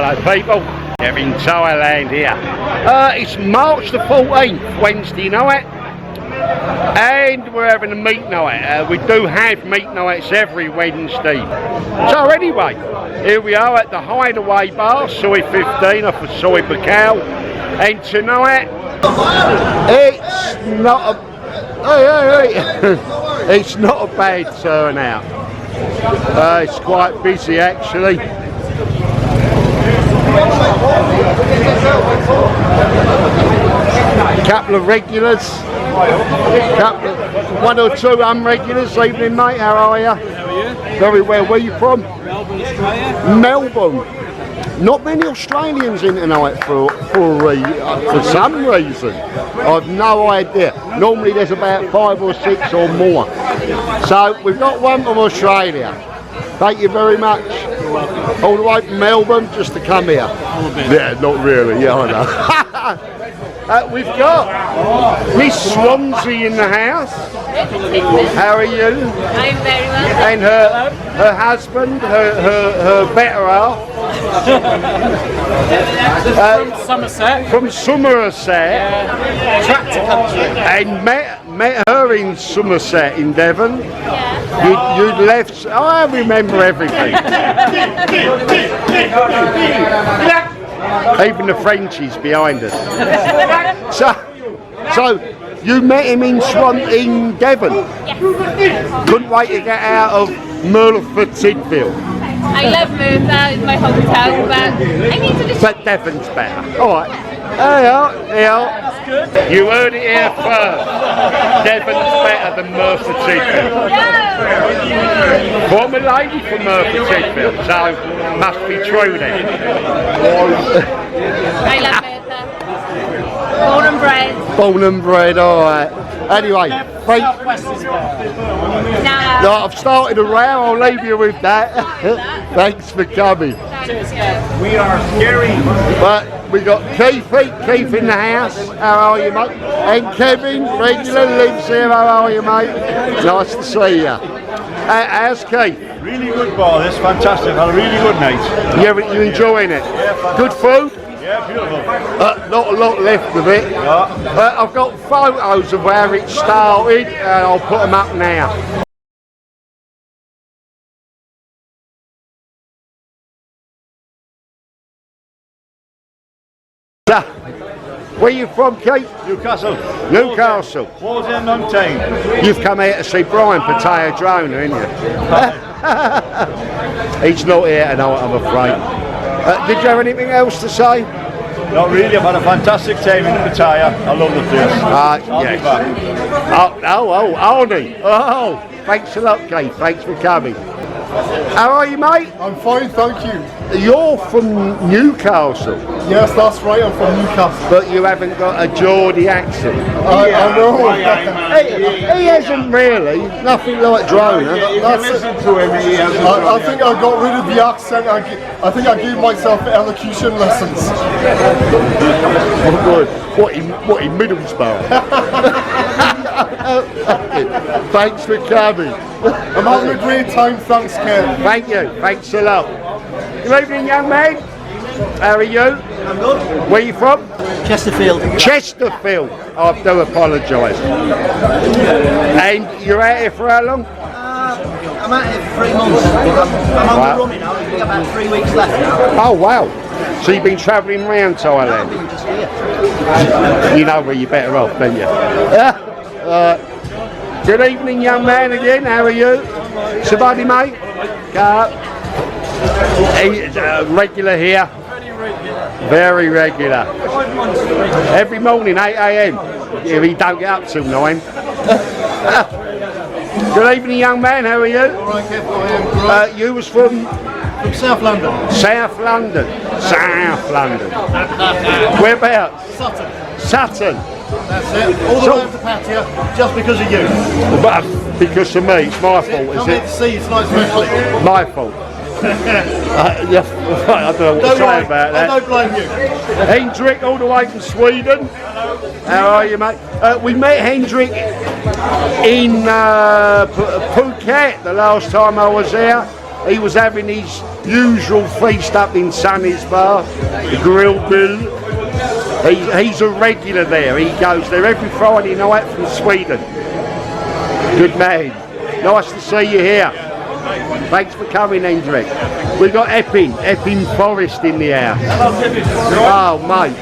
Hello people, Kev-In-Thailand here. It's March the 14th, Wednesday night, and we're having a meat night. We do have meat nights every Wednesday. So anyway, here we are at the Hideaway Bar, Soy 15 off of Soy Bacau, and tonight it's not a it's not a bad turnout. It's quite busy actually. Couple of regulars, one or two unregulars. Evening mate, how are you? How are you? Very well. Where are you from? Melbourne, Australia. Melbourne. Not many Australians in tonight for some reason. I've no idea. Normally there's about 5 or 6 or more. So we've got one from Australia. Thank you very much. All the way from Melbourne just to come here. Yeah, not really. Yeah, I know. We've got Miss Swansea in the house. How are you? I'm very well. And her husband, her better half. From Somerset. From Somerset. Tractor country. And met her in Somerset in Devon. Yeah. You'd left. Oh, I remember everything. Even the Frenchies behind us. So you met him in Devon. Yes. Couldn't wait to get out of Merthyr Tydfil. I love Merthyr, it's my hometown, but I need to just... But Devon's better. All right. Yeah. You heard it here first. Devon's better than Merthyr Tydfil. No! Former lady from Merthyr Tydfil, so must be true then. I love Merthyr. Born and bred. Born and bred, all right. Anyway, Nah. I've started a row, I'll leave you with that. Thanks for coming. We are scary. But we got Keith in the house. How are you, mate? And Kevin, regular, lives here. How are you, mate? Nice to see you. How's Keith? Really good ball, it's fantastic. Had a really good night. You enjoying it? Yeah, good food? Yeah, beautiful. Not a lot left of it. Yeah. I've got photos of where it started and I'll put them up now. Where are you from, Keith? Newcastle. Newcastle. Walden Mountain. You've come here to see Brian Pattaya Thailand, haven't you? He's not here tonight, I'm afraid. Did you have anything else to say? Not really, I've had a fantastic time in Pattaya. I love the place. I'll yes. be back. Arnie. Oh, thanks a lot, Keith. Thanks for coming. How are you, mate? I'm fine, thank you. You're from Newcastle. Yes, that's right, I'm from Newcastle. But you haven't got a Geordie accent. I know. He hasn't really. Nothing like Drona. Listen to him, he has I think I got rid of the accent. I think I gave myself elocution lessons. Oh, good. What in Middlesbrough? Thanks for coming. I'm having a great time, thanks, Ken. Thank you. Thanks a lot. Good evening, young man. How are you? I'm good. Where are you from? Chesterfield. Chesterfield. I do apologise. And you're out here for how long? I'm out here for 3 months. I'm on the running now. I've got about 3 weeks left now. Oh wow. So you've been travelling around Thailand? I'm just here. You know where you're better off, don't you? Good evening, young man again. How are you? Somebody, mate? He's regular here. Very regular. Every morning, 8 AM. If he don't get up till 9. Good evening, young man. How are you? All right, Kev, I am. You was from South London. South London. South London. Whereabouts? Sutton. Sutton. That's it. All the way up to Pattaya, just because of you. But because of me, it's my fault, is Come here to it? see, it's nice especially. My fault. Yeah, I don't know what to say about that. I don't blame you. Hendrik, all the way from Sweden. How are you, mate? We met Hendrik in Phuket the last time I was there. He was having his usual feast up in Sunny's Bar, the Grill Bill. He's a regular there. He goes there every Friday night from Sweden. Good man. Nice to see you here. Thanks for coming, Hendrik. We've got Epping Forest in the house. Oh, mate.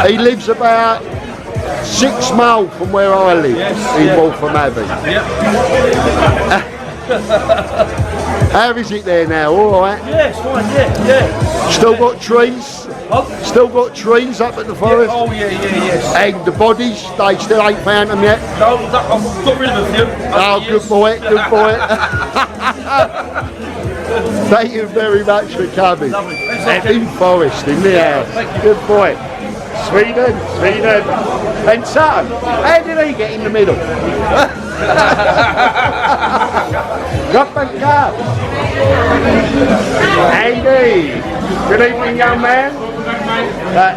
He lives about 6 miles from where I live, in Waltham Abbey. How is it there now? All right? Yeah, it's fine, yeah. Still got trees? Still got trees up at the forest? Oh, yeah. And the bodies, they still ain't found them yet? No, I've got rid of a few. Oh, good boy. Thank you very much for coming. Epping Forest in the house. Good boy. Sweden. And Sutton, how did he get in the middle? Cup and cup. Andy. Good evening, young man.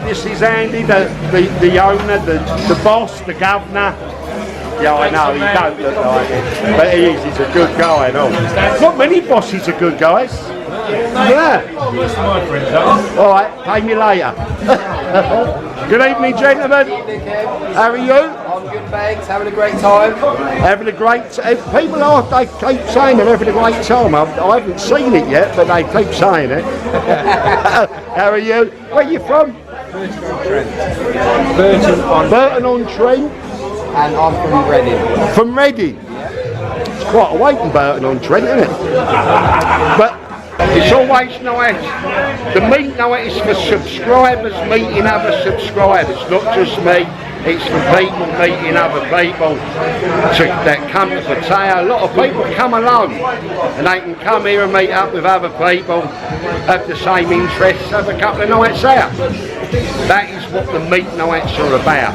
This is Andy, the owner, the boss, the governor. Yeah, I know, he don't look like it, but he is, he's a good guy and all. Not many bosses are good guys. Yeah. Alright, pay me later. Good evening, gentlemen. How are you? I'm good, thanks. Having a great time. Having a great time. People they keep saying they're having a great time. I haven't seen it yet, but they keep saying it. How are you? Where are you from? Burton-on-Trent. And I'm from Reading. From Reading? It's quite a way from Burton-on-Trent, isn't it? But it's always nice. The meet night is for subscribers meeting other subscribers, not just me. It's for people meeting other people that come to Pattaya. A lot of people come alone and they can come here and meet up with other people, have the same interests, have a couple of nights out. That is what the meet nights are about.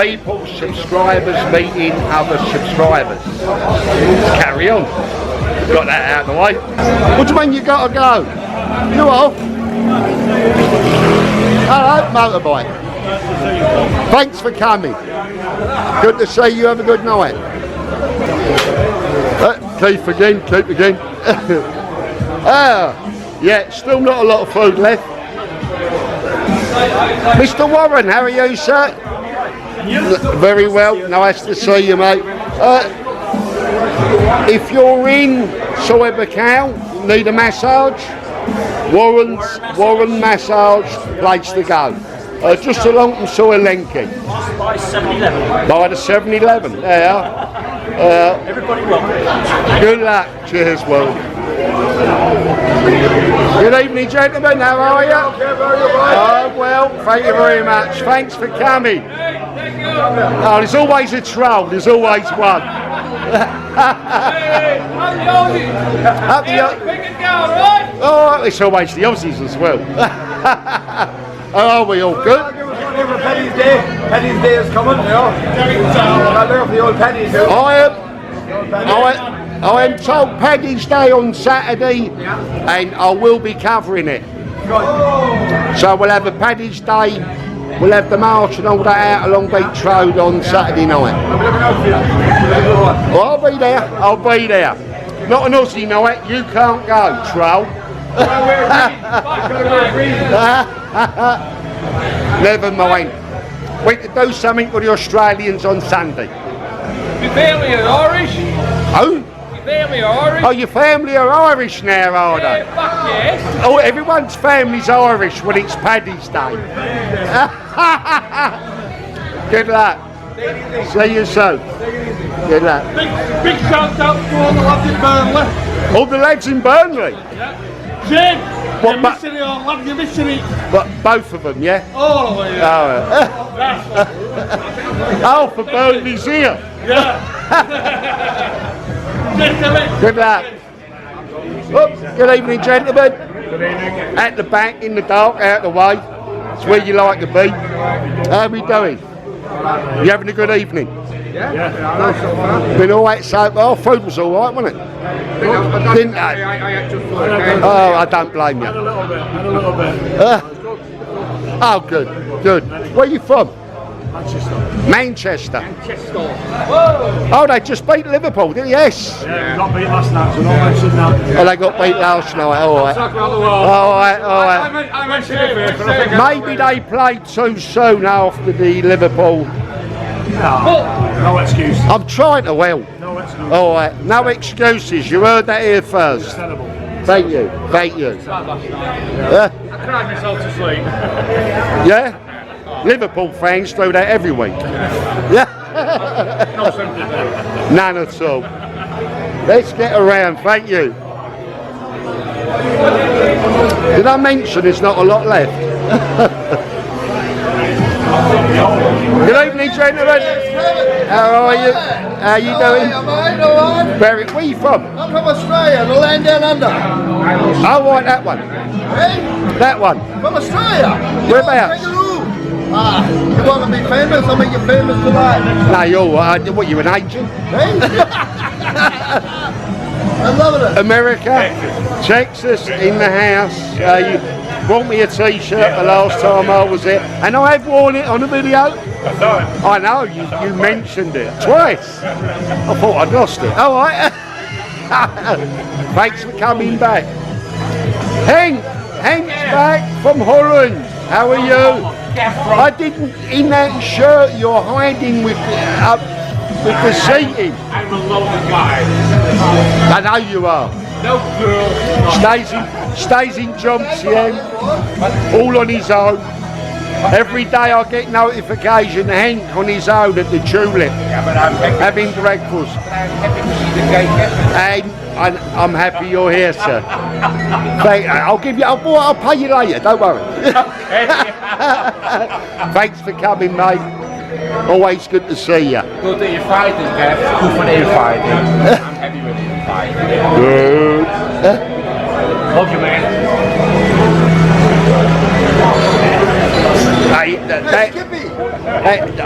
People, subscribers meeting other subscribers. Let's carry on. Got that out of the way. What do you mean you got to go? You off? Hello, motorbike. Thanks for coming. Good to see you. Have a good night. Keep again. Yeah, still not a lot of food left. Mr. Warren, how are you, sir? Very well. Nice to see you, mate. If you're in Soy-Buakhao, need a massage, Warren Massage, place to go. Just along from Soy-Lenki. By 7-Eleven. By the 7-Eleven, there. Everybody welcome. Good luck. Cheers, Will. Good evening, gentlemen. How are you? Oh, well, thank you very much. Thanks for coming. Oh, there's always a troll. There's always one. Oh, it's always the Aussies as well. Are we all good? Paddy's Day is coming, you know. I love the old Paddy's Day. I am told Paddy's Day on Saturday, and I will be covering it. So we'll have a Paddy's Day, we'll have the march and all that out along Beach Road on Saturday night. Well, I'll be there. Not an Aussie night, you can't go, troll. Never mind. We could do something for the Australians on Sunday. Your family are Irish? Oh? Your family are Irish? Oh, your family are Irish now, are they? Yeah, fuck yes. Oh, everyone's family's Irish when it's Paddy's Day. Good luck. See you soon. Good luck. Big shout out to all the lads in Burnley. All the lads in Burnley? Jim, What, you're missing it, lad, you're missing it. But both of them, yeah? All of it. Oh, for Burnley's here. Yeah. Good luck. Oh, good evening, gentlemen. Good evening. At the back, in the dark, out the way. It's where you like to be. How are we doing? You having a good evening? Yeah. Been all right so far? Food was all right, wasn't it? Didn't they? Oh, I don't blame you. Had a little bit. Oh, good. Where are you from? Manchester. Manchester. Oh, they just beat Liverpool, didn't they? Yes. Yeah, we got beat last night, so don't mention that. Oh, they got beat last night. All right. All right. All right. I mentioned it first, but I think Maybe they played too soon after the Liverpool. No excuse. I'm trying to help. No excuse. All right. No excuses. You heard that here first. Terrible. Thank you. Thank you. Yeah. I cried myself to sleep. Yeah. Liverpool fans do that every week. Yeah. No sympathy. None at all. Let's get around. Thank you. Did I mention there's not a lot left? Good evening, gentlemen. How are you? How you doing? Alright. Where are you from? I'm from Australia, the land down under. I want that one. Hey, That one. from Australia. Whereabouts? Kangaroo. You want to be famous? I'll make you famous tonight. No, you're what? You an agent? Hey? I'm loving it. America, Texas in the house. You brought me a T-shirt the last time I was there, and I have worn it on the video. I know you mentioned it twice. I thought I'd lost it. All right. Thanks for coming back. Hank's back from Holland. How are you? I didn't. In that shirt, you're hiding with the seating. I'm a loaded guy. I know you are. No girl. Stays in Johnson, all on his own. Every day I get notification, Hank on his own at the Tulip, having breakfast. And I'm happy you're here, sir. I'll pay you later, don't worry. Thanks for coming, mate. Always good to see you. Good that you're fighting, Kev. Good for that you're fighting. I'm happy with you fighting. Good. Love you, man.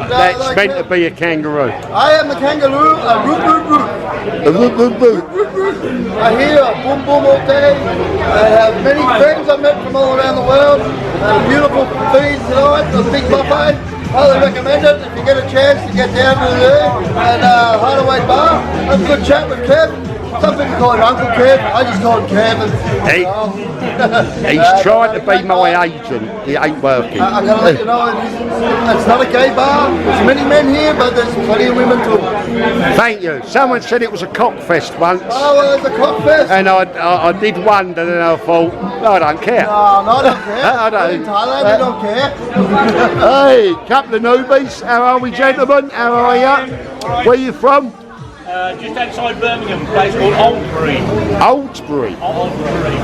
That's meant to be a kangaroo. I am the kangaroo. Root. I hear boom boom all day. I have many friends I met from all around the world. Beautiful feeds tonight, the big buffet. Highly recommend it if you get a chance to get down to there and Hideaway Bar. Have a good chat with Kev. Some people call him Uncle Kev. I just call him Kev. He's trying to be my agent. He ain't working. I gotta let you know, it's not a gay bar. There's many men here, but there's plenty of women too. Thank you. Someone said it was a cockfest once. Oh, well, there's a cockfest. And I did wonder, and I thought, no, I don't care. No, I don't care. I don't. In Thailand, they don't care. Hey, couple of newbies. How are we, gentlemen? How are you? Where are you from? Just outside Birmingham, a place called Oldbury. Oldsbury. Oldbury.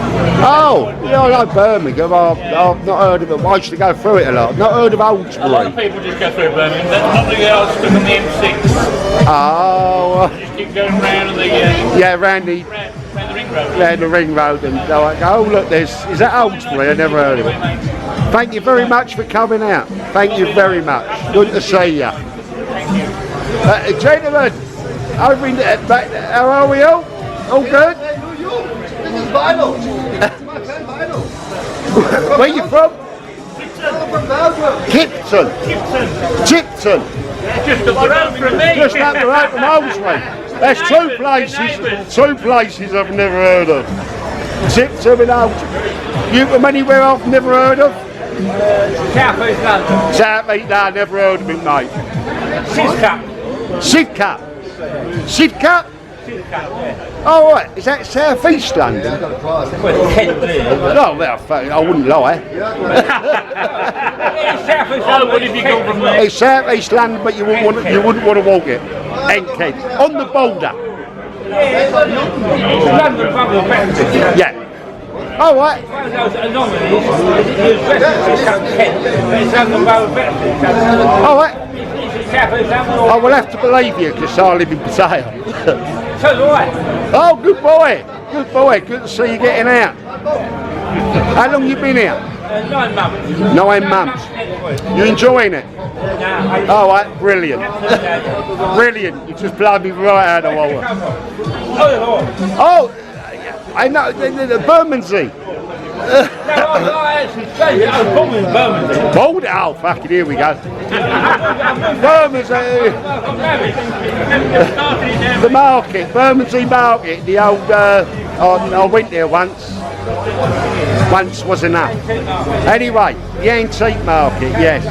Oh, yeah, I know Birmingham. I've not heard of it. I used to go through it a lot. Not heard of A lot of Oldsbury. people just go through Birmingham. Nobody else stuck on the M6. Oh, Just keep going round the yeah, round the ring road. round the ring road, and I go, oh look, is that Oldsbury? I never heard of it. Thank you very much for coming out. Thank you very much. Good to see you. Thank you. Gentlemen, over in how are we all? All good? Hey, who are you? This is Vinyl. This is my friend Vinyl. Where you from? I'm from Belgium. Tipton. Just up the road from me. Just up the road from Oldsbury. That's two places I've never heard of. Tipton and Oldsbury. You from anywhere I've never heard of? South-East London. South-East, no, never heard of it, mate. Sidcup. Sidcup? Oh, right. Is that South East London? Well, Kent there. No, well, I wouldn't lie. South-East London, if you come from there. It's South East London, but you wouldn't want to walk it. And Kent. On the border. London, probably better. Yeah. All right. All right. I will have to believe you because I live in Pattaya. So do I. Oh, good boy. Good boy. Good to see you getting out. How long you been here? 9 months. 9 months. You enjoying it? All right. Brilliant. Brilliant. You just blow me right out of the water. Oh, I know. The Bermondsey. Bold? Oh, fucking here we go. Bermondsey. The market, Bermondsey Market, the old, I went there once. Once was enough. Anyway, the antique market, yes.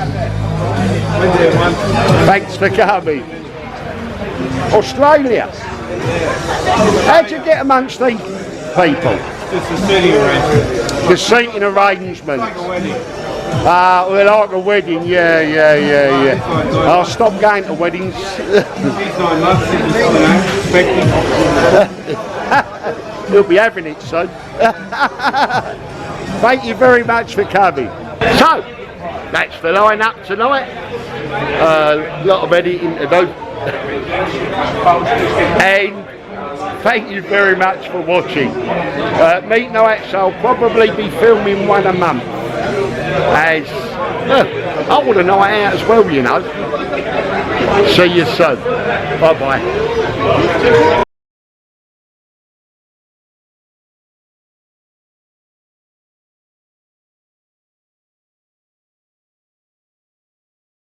Thanks for coming. Australia. How'd you get amongst these people? It's a seating arrangement. The seating arrangements. Like a wedding. Well, like a wedding, yeah. I'll stop going to weddings. These 9 months, expecting. You'll be having it soon. Thank you very much for coming. So, that's the line-up tonight. A lot of editing to do. And thank you very much for watching. Meet Nights, I'll probably be filming one a month. As I want a night out as well, you know. See you soon. Bye-bye.